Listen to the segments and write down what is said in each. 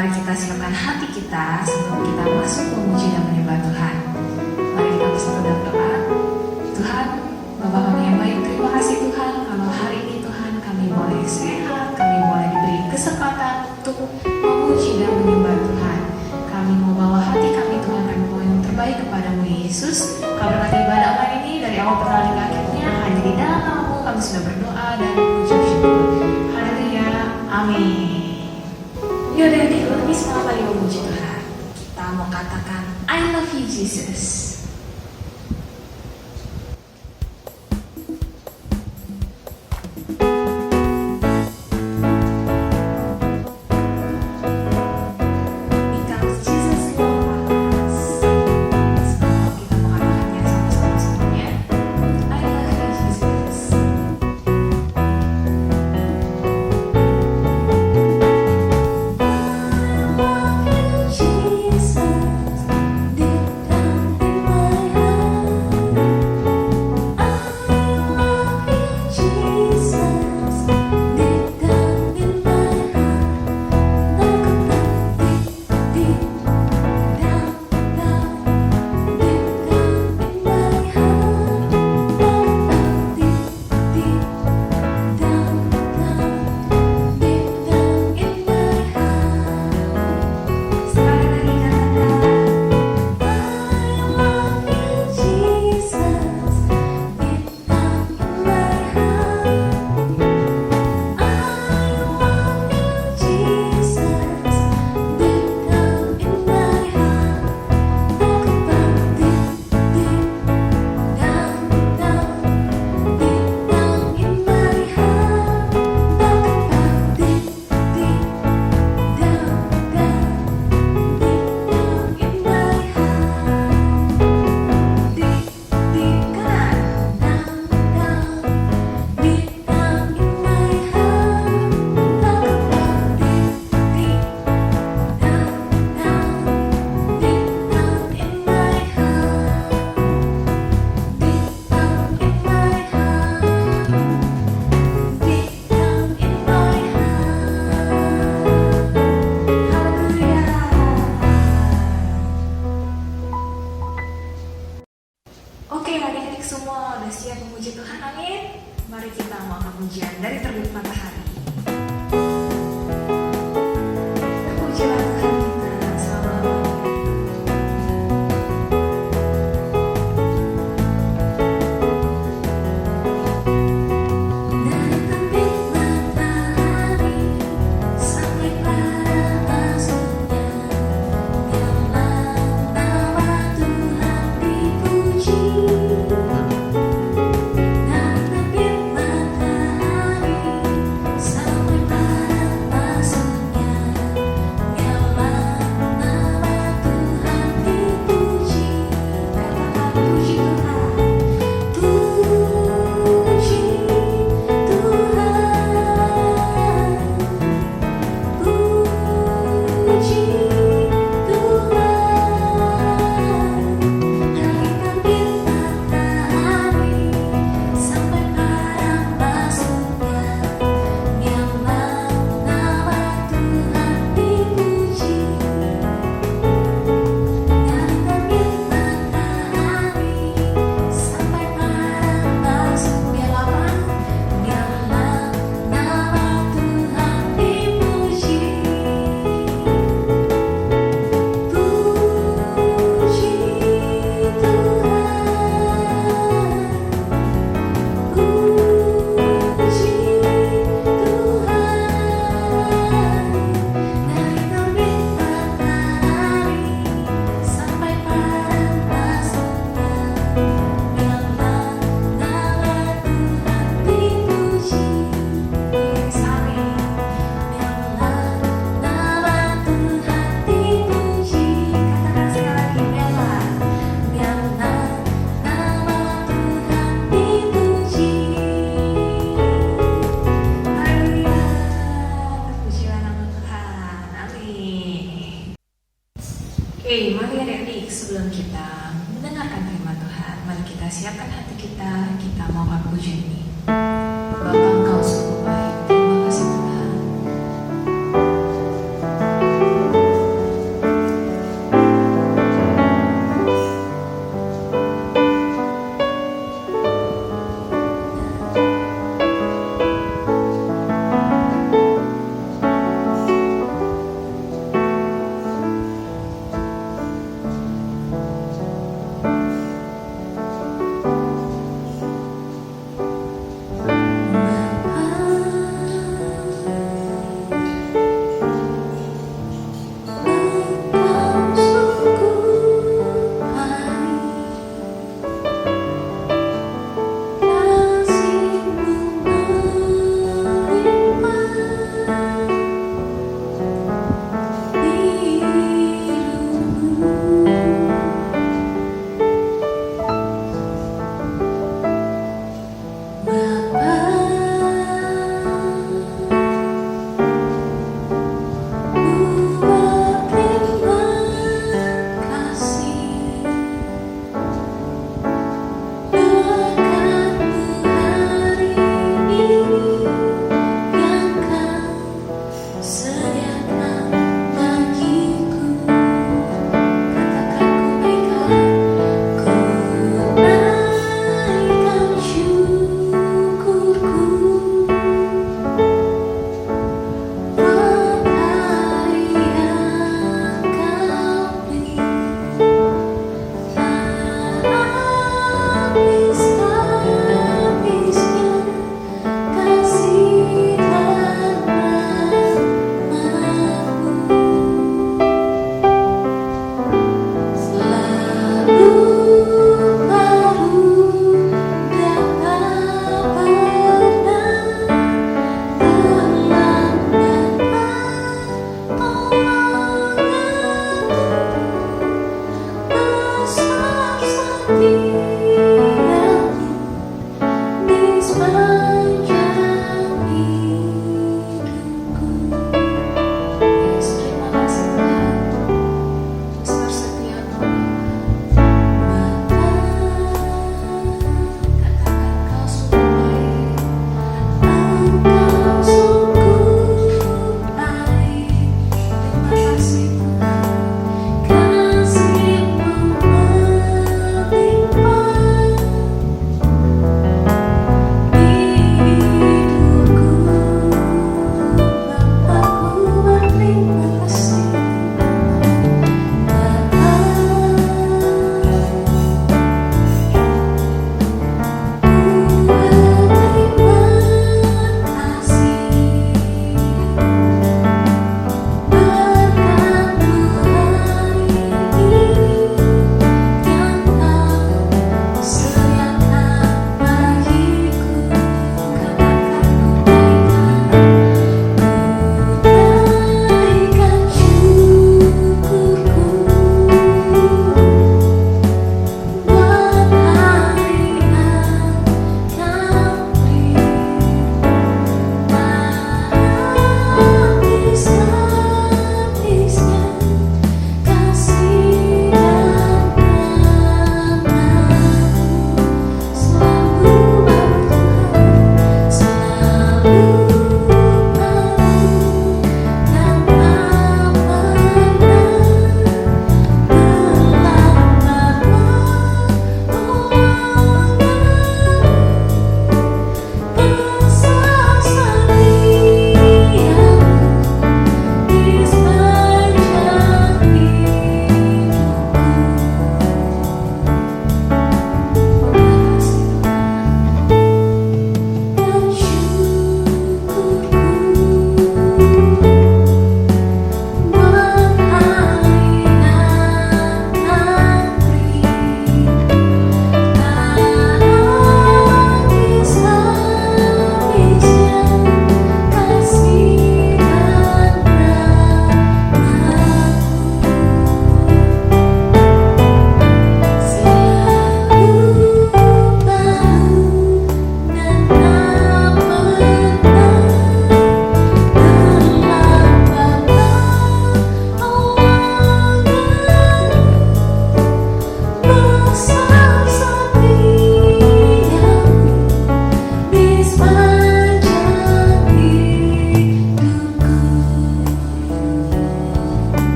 Mari kita siapkan hati kita sebelum kita masuk memuji dan menyembah Tuhan. Mari kita bersama berdoa. Tuhan, Bapa kami yang baik, terima kasih Tuhan kalau hari ini Tuhan kami boleh sehat, kami boleh diberi kesempatan untuk memuji dan menyembah Tuhan. Kami mau bawa hati kami Tuhan, kami mau yang terbaik kepadamu Yesus. Kami berkati ibadah kali ini dari awal pertandingan hingga akhirnya hanya di dalam nama-Mu kami sudah berdoa dan mengucap syukur. Haleluya, amin. Yaudah, lebih semangat lagi memuji Tuhan. Kita mau katakan I love you Jesus. Oke, adik-adik semua udah siap memuji Tuhan, amin. Mari kita mau pujian dari terbit matahari. Pujilah Tuhan kita selama-lamanya. Dari terbit matahari sampai pada masuknya, biarlah nama Tuhan dipuji. Oke, mari adik-adik, sebelum kita mendengarkan firman Tuhan, mari kita siapkan hati kita, kita mau puji ini. Bapa, Engkau sungguh baik, terima kasih Tuhan.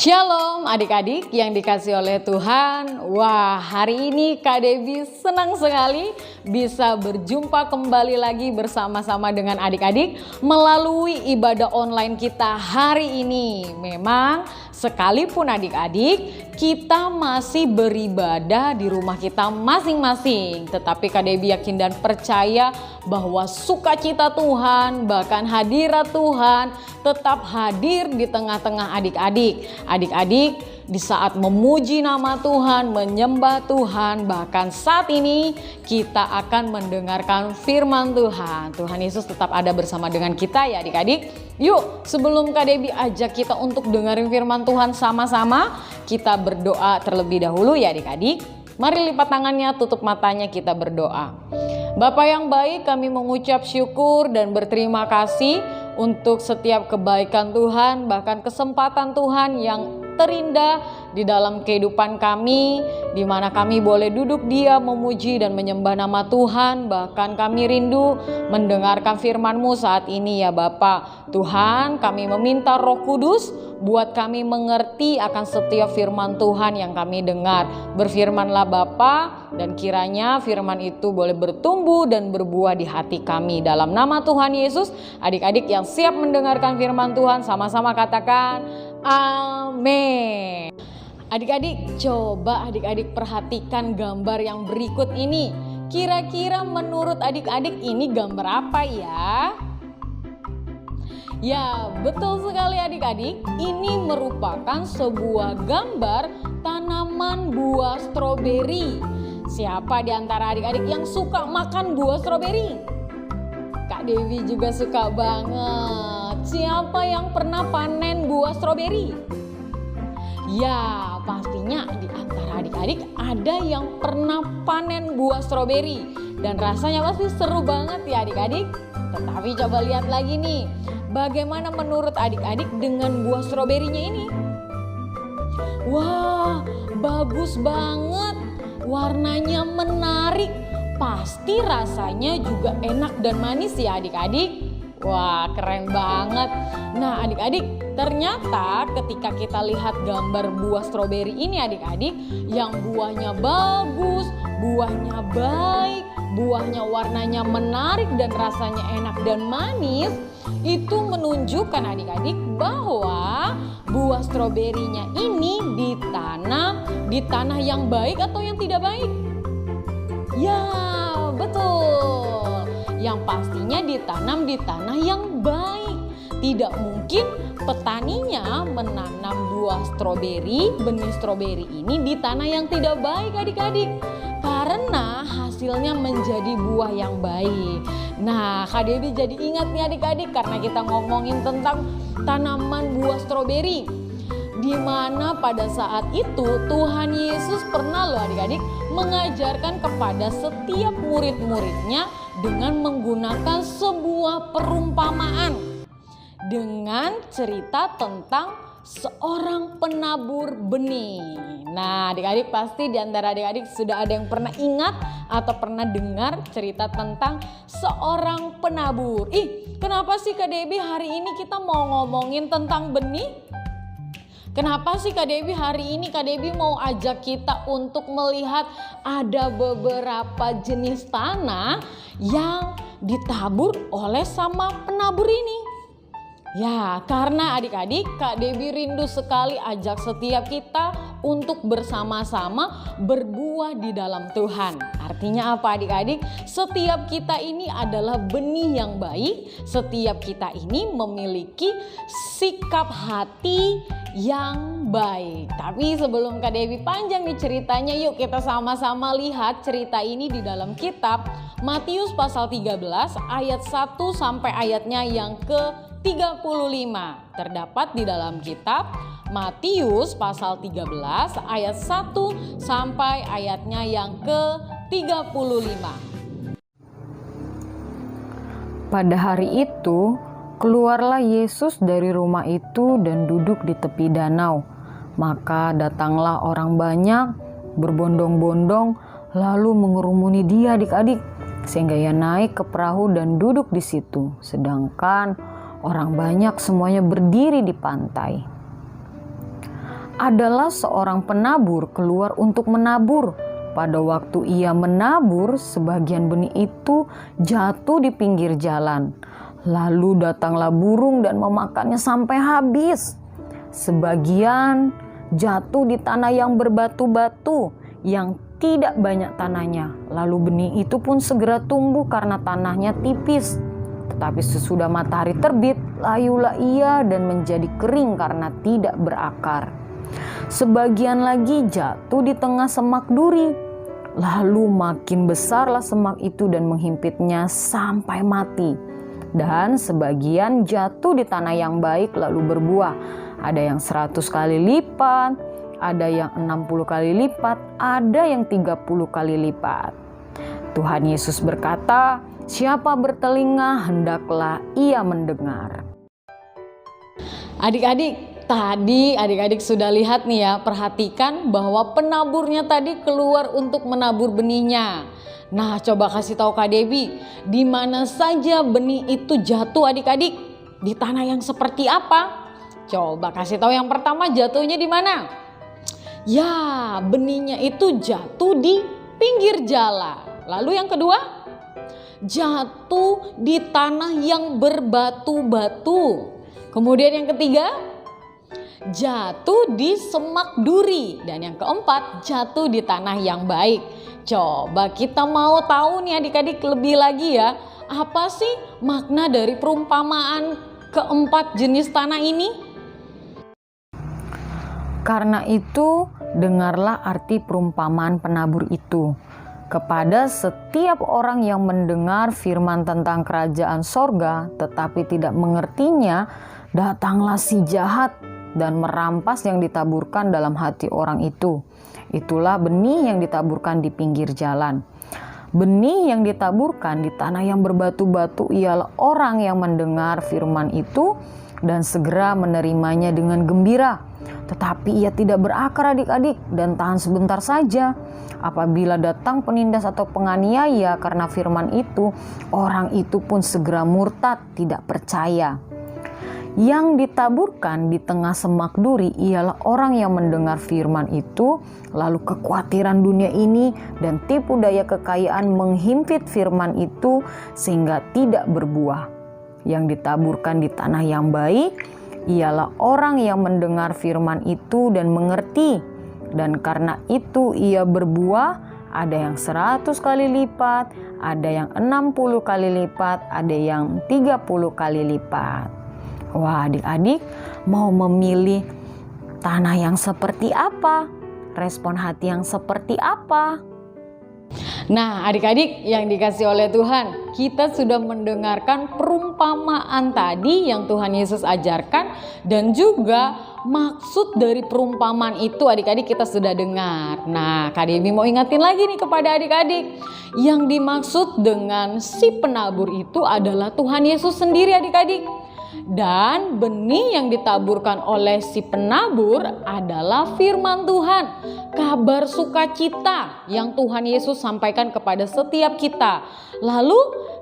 Shalom adik-adik yang dikasih oleh Tuhan. Wah, hari ini Kak Debbie senang sekali bisa berjumpa kembali lagi bersama-sama dengan adik-adik melalui ibadah online kita hari ini. Memang sekalipun adik-adik kita masih beribadah di rumah kita masing-masing, tetapi Kak Debbie yakin dan percaya bahwa sukacita Tuhan, bahkan hadirat Tuhan tetap hadir di tengah-tengah adik-adik. Adik-adik di saat memuji nama Tuhan, menyembah Tuhan, bahkan saat ini kita akan mendengarkan firman Tuhan. Tuhan Yesus tetap ada bersama dengan kita ya adik-adik. Yuk, sebelum Kak Debbie ajak kita untuk dengerin firman Tuhan sama-sama, kita berdoa terlebih dahulu ya adik-adik. Mari lipat tangannya, tutup matanya, kita berdoa. Bapa yang baik, kami mengucap syukur dan berterima kasih untuk setiap kebaikan Tuhan, bahkan kesempatan Tuhan yang terindah di dalam kehidupan kami, di mana kami boleh duduk diam memuji dan menyembah nama Tuhan. Bahkan kami rindu mendengarkan firman-Mu saat ini ya Bapa. Tuhan, kami meminta Roh Kudus buat kami mengerti akan setiap firman Tuhan yang kami dengar. Berfirmanlah Bapa, dan kiranya firman itu boleh bertumbuh dan berbuah di hati kami. Dalam nama Tuhan Yesus, adik-adik yang siap mendengarkan firman Tuhan sama-sama katakan amin. Adik-adik, coba adik-adik perhatikan gambar yang berikut ini. Kira-kira menurut adik-adik ini gambar apa ya? Ya, betul sekali adik-adik. Ini merupakan sebuah gambar tanaman buah stroberi. Siapa di antara adik-adik yang suka makan buah stroberi? Kak Debbie juga suka banget. Siapa yang pernah panen buah stroberi? Ya, pastinya di antara adik-adik ada yang pernah panen buah stroberi. Dan rasanya pasti seru banget ya adik-adik. Tetapi coba lihat lagi nih, bagaimana menurut adik-adik dengan buah stroberinya ini? Wah, bagus banget. Warnanya menarik. Pasti rasanya juga enak dan manis ya adik-adik. Wah, keren banget. Nah adik-adik, ternyata ketika kita lihat gambar buah stroberi ini adik-adik, yang buahnya bagus, buahnya baik, buahnya warnanya menarik dan rasanya enak dan manis, itu menunjukkan adik-adik bahwa buah stroberinya ini ditanam di tanah yang baik atau yang tidak baik? Ya, betul. Yang pastinya ditanam di tanah yang baik. Tidak mungkin petaninya menanam buah stroberi, benih stroberi ini di tanah yang tidak baik adik-adik. Karena hasilnya menjadi buah yang baik. Nah, Kak Debbie jadi ingat nih adik-adik karena kita ngomongin tentang tanaman buah stroberi. Di mana pada saat itu Tuhan Yesus pernah loh adik-adik mengajarkan kepada setiap murid-muridnya dengan menggunakan sebuah perumpamaan dengan cerita tentang seorang penabur benih. Nah adik-adik pasti di antara adik-adik sudah ada yang pernah ingat atau pernah dengar cerita tentang seorang penabur. Kenapa sih Kak Debbie hari ini kita mau ngomongin tentang benih? Kenapa sih Kak Debbie hari ini Kak Debbie mau ajak kita untuk melihat ada beberapa jenis tanah yang ditabur oleh sama penabur ini? Ya, karena adik-adik Kak Debbie rindu sekali ajak setiap kita untuk bersama-sama berbuah di dalam Tuhan. Artinya apa adik-adik? Setiap kita ini adalah benih yang baik. Setiap kita ini memiliki sikap hati yang baik. Tapi sebelum Kak Debbie panjang nih ceritanya, yuk kita sama-sama lihat cerita ini di dalam kitab Matius pasal 13 ayat 1 sampai ayatnya yang ke-35. Terdapat di dalam kitab Matius pasal 13 ayat 1 sampai ayatnya yang ke-35. Pada hari itu, keluarlah Yesus dari rumah itu dan duduk di tepi danau. Maka datanglah orang banyak berbondong-bondong lalu mengerumuni dia adik-adik, sehingga ia naik ke perahu dan duduk di situ. Sedangkan orang banyak semuanya berdiri di pantai. adalah seorang penabur keluar untuk menabur. Pada waktu ia menabur, sebagian benih itu jatuh di pinggir jalan. Lalu datanglah burung dan memakannya sampai habis. Sebagian jatuh di tanah yang berbatu-batu, yang tidak banyak tanahnya. Lalu benih itu pun segera tumbuh karena tanahnya tipis. Tetapi sesudah matahari terbit, layulah ia dan menjadi kering karena tidak berakar. Sebagian lagi jatuh di tengah semak duri. Lalu makin besarlah semak itu dan menghimpitnya sampai mati. Dan sebagian jatuh di tanah yang baik lalu berbuah. Ada yang 100 kali lipat, ada yang 60 kali lipat, ada yang 30 kali lipat. Tuhan Yesus berkata, siapa bertelinga hendaklah ia mendengar. Adik-adik, tadi adik-adik sudah lihat nih ya, perhatikan bahwa penaburnya tadi keluar untuk menabur benihnya. Nah, coba kasih tahu Kak Debbie, di mana saja benih itu jatuh adik-adik? Di tanah yang seperti apa? Coba kasih tahu, yang pertama jatuhnya di mana? Ya, benihnya itu jatuh di pinggir jalan. Lalu yang kedua, jatuh di tanah yang berbatu-batu. Kemudian yang ketiga, jatuh di semak duri. Dan yang keempat, jatuh di tanah yang baik. Coba kita mau tahu nih adik-adik lebih lagi ya, apa sih makna dari perumpamaan keempat jenis tanah ini? Karena itu, dengarlah arti perumpamaan penabur itu. Kepada setiap orang yang mendengar firman tentang kerajaan sorga tetapi tidak mengertinya, datanglah si jahat dan merampas yang ditaburkan dalam hati orang itu. Itulah benih yang ditaburkan di pinggir jalan. Benih yang ditaburkan di tanah yang berbatu-batu ialah orang yang mendengar firman itu dan segera menerimanya dengan gembira. Tetapi ia tidak berakar adik-adik dan tahan sebentar saja. Apabila datang penindas atau penganiaya karena firman itu, orang itu pun segera murtad, tidak percaya. Yang ditaburkan di tengah semak duri ialah orang yang mendengar firman itu, lalu kekhawatiran dunia ini dan tipu daya kekayaan menghimpit firman itu sehingga tidak berbuah. Yang ditaburkan di tanah yang baik ialah orang yang mendengar firman itu dan mengerti, dan karena itu ia berbuah, ada yang 100 kali lipat, ada yang 60 kali lipat, ada yang 30 kali lipat. Wah, adik-adik mau memilih tanah yang seperti apa? Respon hati yang seperti apa? Nah, adik-adik yang dikasih oleh Tuhan, kita sudah mendengarkan perumpamaan tadi yang Tuhan Yesus ajarkan, dan juga maksud dari perumpamaan itu adik-adik kita sudah dengar. Nah, Kak Debbie mau ingatin lagi nih kepada adik-adik, yang dimaksud dengan si penabur itu adalah Tuhan Yesus sendiri adik-adik. Dan benih yang ditaburkan oleh si penabur adalah firman Tuhan, kabar sukacita yang Tuhan Yesus sampaikan kepada setiap kita. Lalu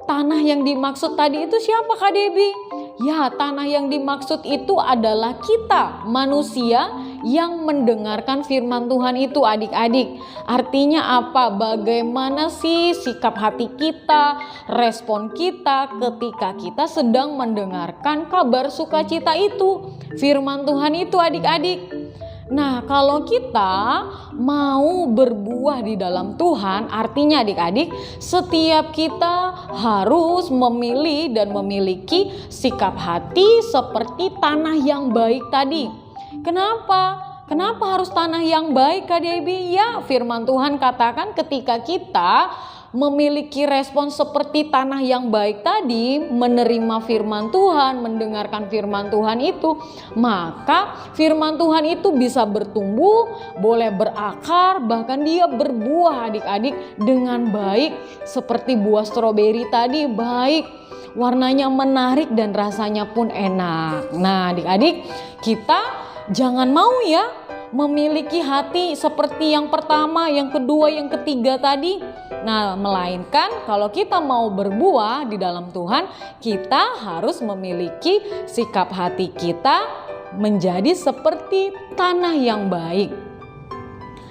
tanah yang dimaksud tadi itu siapa Kak Debbie? Ya, tanah yang dimaksud itu adalah kita, manusia yang mendengarkan firman Tuhan itu adik-adik. Artinya apa? Bagaimana sih sikap hati kita, respon kita ketika kita sedang mendengarkan kabar sukacita itu, firman Tuhan itu adik-adik. Nah, kalau kita mau berbuah di dalam Tuhan, artinya adik-adik, setiap kita harus memilih dan memiliki sikap hati seperti tanah yang baik tadi. Kenapa? Kenapa harus tanah yang baik Kak Debbie? Ya, firman Tuhan katakan ketika kita memiliki respon seperti tanah yang baik tadi, menerima firman Tuhan, mendengarkan firman Tuhan itu, maka firman Tuhan itu bisa bertumbuh, boleh berakar, bahkan dia berbuah adik-adik dengan baik, seperti buah stroberi tadi, baik, warnanya menarik dan rasanya pun enak. Nah, adik-adik, kita jangan mau ya memiliki hati seperti yang pertama, yang kedua, yang ketiga tadi. Nah, melainkan kalau kita mau berbuah di dalam Tuhan, kita harus memiliki sikap hati kita menjadi seperti tanah yang baik.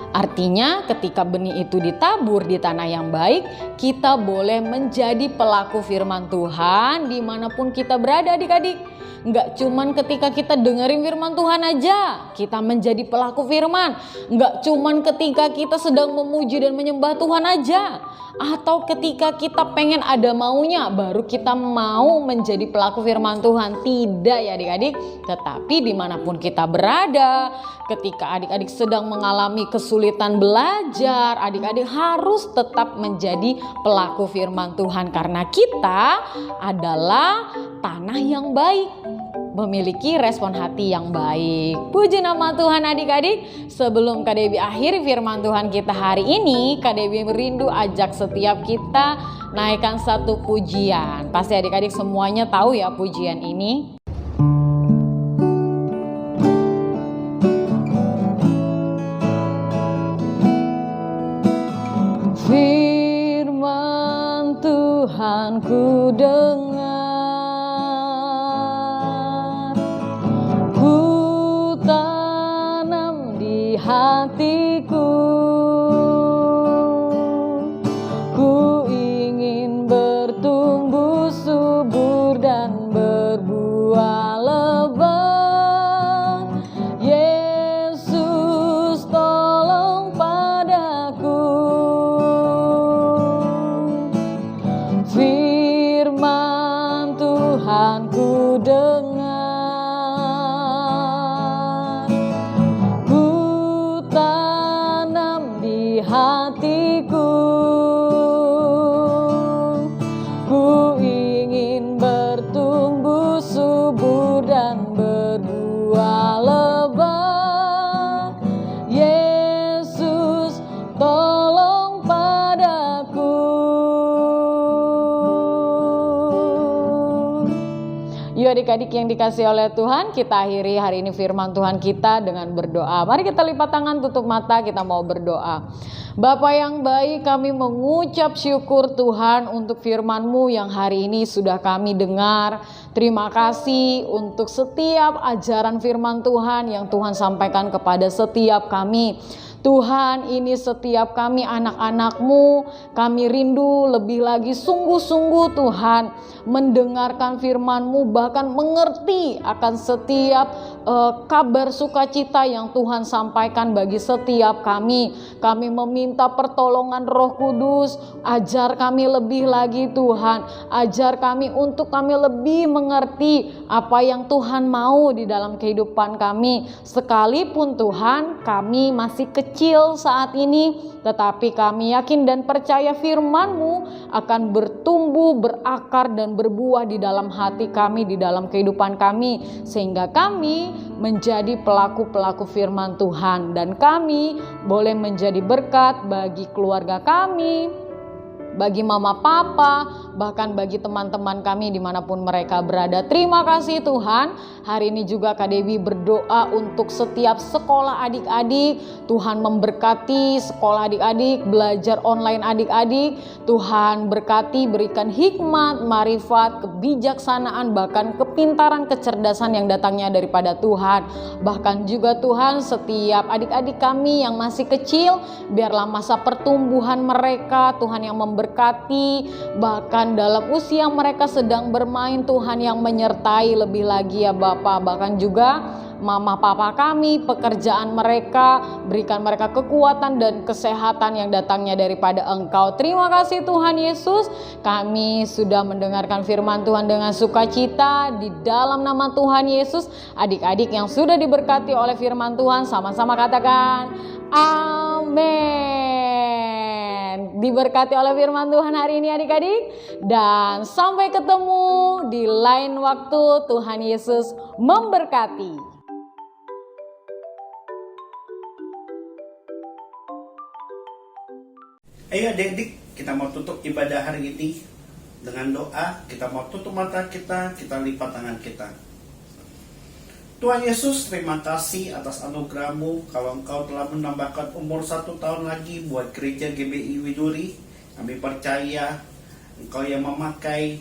Artinya ketika benih itu ditabur di tanah yang baik, kita boleh menjadi pelaku firman Tuhan dimanapun kita berada adik-adik. Nggak cuman ketika kita dengerin firman Tuhan aja kita menjadi pelaku firman. Nggak cuman ketika kita sedang memuji dan menyembah Tuhan aja, atau ketika kita pengen ada maunya baru kita mau menjadi pelaku firman Tuhan. Tidak ya adik-adik, tetapi dimanapun kita berada, ketika adik-adik sedang mengalami kesulitan belajar, adik-adik harus tetap menjadi pelaku firman Tuhan, karena kita adalah tanah yang baik, memiliki respon hati yang baik. Puji nama Tuhan adik-adik. Sebelum Kak Debbie akhiri firman Tuhan kita hari ini, Kak Debbie merindu ajak setiap kita naikkan satu pujian. Pasti adik-adik semuanya tahu ya pujian ini. Firman Tuhan ku dengar, ku tanam di hatiku, ku ingin bertumbuh subur dan berbuah lebat. Yesus tolong padaku, firman Tuhan ku dengar, ku tanam di hatiku, ku ingin bertumbuh subur dan berbuah lebat. Yesus tolong padaku. Yuk adik-adik yang dikasih oleh Tuhan, kita akhiri hari ini firman Tuhan kita dengan berdoa. Mari kita lipat tangan, tutup mata, kita mau berdoa. Bapa yang baik, kami mengucap syukur Tuhan untuk firman-Mu yang hari ini sudah kami dengar. Terima kasih untuk setiap ajaran firman Tuhan yang Tuhan sampaikan kepada setiap kami. Tuhan, ini setiap kami anak-anak-Mu, kami rindu lebih lagi sungguh-sungguh Tuhan mendengarkan firman-Mu, bahkan mengerti akan setiap kabar sukacita yang Tuhan sampaikan bagi setiap kami. Kami meminta pertolongan Roh Kudus, ajar kami lebih lagi Tuhan, ajar kami untuk kami lebih mengerti apa yang Tuhan mau di dalam kehidupan kami. Sekalipun Tuhan kami masih kecil saat ini, tetapi kami yakin dan percaya firman-Mu akan bertumbuh, berakar dan berbuah di dalam hati kami, di dalam kehidupan kami, sehingga kami menjadi pelaku-pelaku firman Tuhan, dan kami boleh menjadi berkat bagi keluarga kami, bagi mama papa, bahkan bagi teman-teman kami dimanapun mereka berada. Terima kasih Tuhan. Hari ini juga Kak Debbie berdoa untuk setiap sekolah adik-adik. Tuhan memberkati sekolah adik-adik, belajar online adik-adik. Tuhan berkati, berikan hikmat, marifat, kebijaksanaan, bahkan kepintaran, kecerdasan yang datangnya daripada Tuhan. Bahkan juga Tuhan, setiap adik-adik kami yang masih kecil, biarlah masa pertumbuhan mereka Tuhan yang memberkati, bahkan dalam usia mereka sedang bermain Tuhan yang menyertai lebih lagi ya Bapa. Bahkan juga mama papa kami, pekerjaan mereka, berikan mereka kekuatan dan kesehatan yang datangnya daripada Engkau. Terima kasih Tuhan Yesus, kami sudah mendengarkan firman Tuhan dengan sukacita di dalam nama Tuhan Yesus. Adik-adik yang sudah diberkati oleh firman Tuhan, sama-sama katakan amin. Diberkati oleh firman Tuhan hari ini adik-adik, dan sampai ketemu di lain waktu. Tuhan Yesus memberkati. Ayo adik-adik, kita mau tutup ibadah hari ini dengan doa. Kita mau tutup mata kita lipat tangan kita. Tuhan Yesus, terima kasih atas anugerah-Mu. Kalau Engkau telah menambahkan umur 1 tahun lagi buat gereja GBI Widuri, kami percaya Engkau yang memakai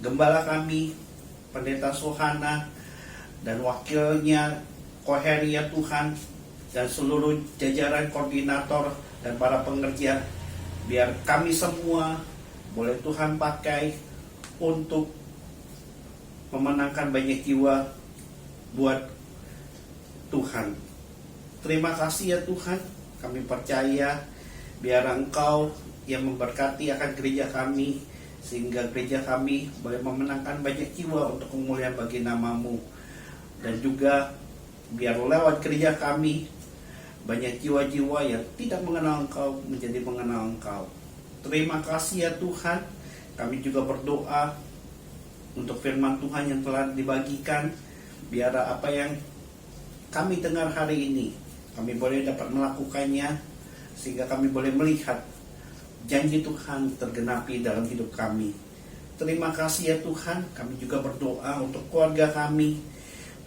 gembala kami, Pendeta Suhana, dan wakilnya Koheri ya Tuhan, dan seluruh jajaran koordinator dan para pengerja, biar kami semua boleh Tuhan pakai untuk memenangkan banyak jiwa buat Tuhan. Terima kasih ya Tuhan, kami percaya biar Engkau yang memberkati akan gereja kami, sehingga gereja kami boleh memenangkan banyak jiwa untuk kemuliaan bagi nama-Mu. Dan juga biar lewat gereja kami banyak jiwa-jiwa yang tidak mengenal Engkau menjadi mengenal Engkau. Terima kasih ya Tuhan. Kami juga berdoa untuk firman Tuhan yang telah dibagikan, biar apa yang kami dengar hari ini kami boleh dapat melakukannya, sehingga kami boleh melihat janji Tuhan tergenapi dalam hidup kami. Terima kasih ya Tuhan. Kami juga berdoa untuk keluarga kami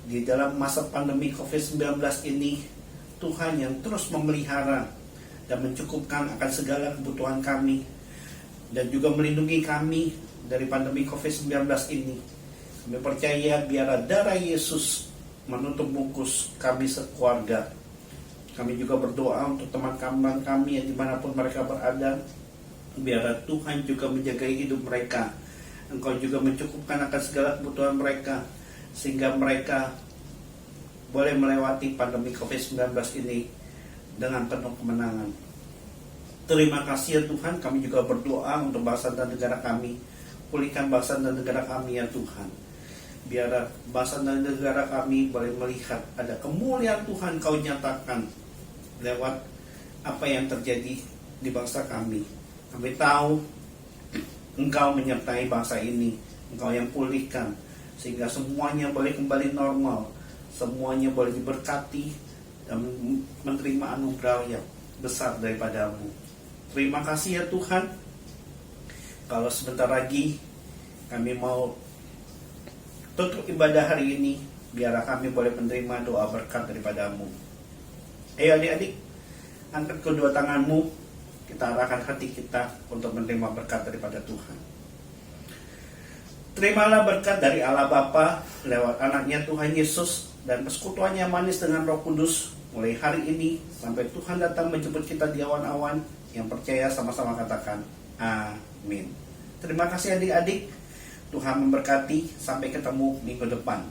di dalam masa pandemi COVID-19 ini, Tuhan yang terus memelihara dan mencukupkan akan segala kebutuhan kami, dan juga melindungi kami dari pandemi COVID-19 ini. Kami percaya biar darah Yesus menutup bungkus kami sekeluarga. Kami juga berdoa untuk teman-teman kami yang dimanapun mereka berada, biar Tuhan juga menjaga hidup mereka. Engkau juga mencukupkan akan segala kebutuhan mereka, sehingga mereka boleh melewati pandemi COVID-19 ini dengan penuh kemenangan. Terima kasih ya Tuhan. Kami juga berdoa untuk bangsa dan negara kami. Pulihkan bangsa dan negara kami ya Tuhan. Biar bangsa dan negara kami boleh melihat ada kemuliaan Tuhan Kau nyatakan lewat apa yang terjadi di bangsa kami. Kami tahu Engkau menyertai bangsa ini, Engkau yang pulihkan, sehingga semuanya boleh kembali normal, semuanya boleh diberkati dan menerima anugerah yang besar daripada-Mu. Terima kasih ya Tuhan. Kalau sebentar lagi kami mau tutup ibadah hari ini, biar kami boleh menerima doa berkat daripada-Mu. Ayo adik-adik, angkat kedua tangan-Mu, kita arahkan hati kita untuk menerima berkat daripada Tuhan. Terimalah berkat dari Allah Bapa lewat anaknya Tuhan Yesus, dan persekutuannya manis dengan Roh Kudus mulai hari ini sampai Tuhan datang menjemput kita di awan-awan. Yang percaya sama-sama katakan amin. Terima kasih adik-adik. Tuhan memberkati. Sampai ketemu minggu depan.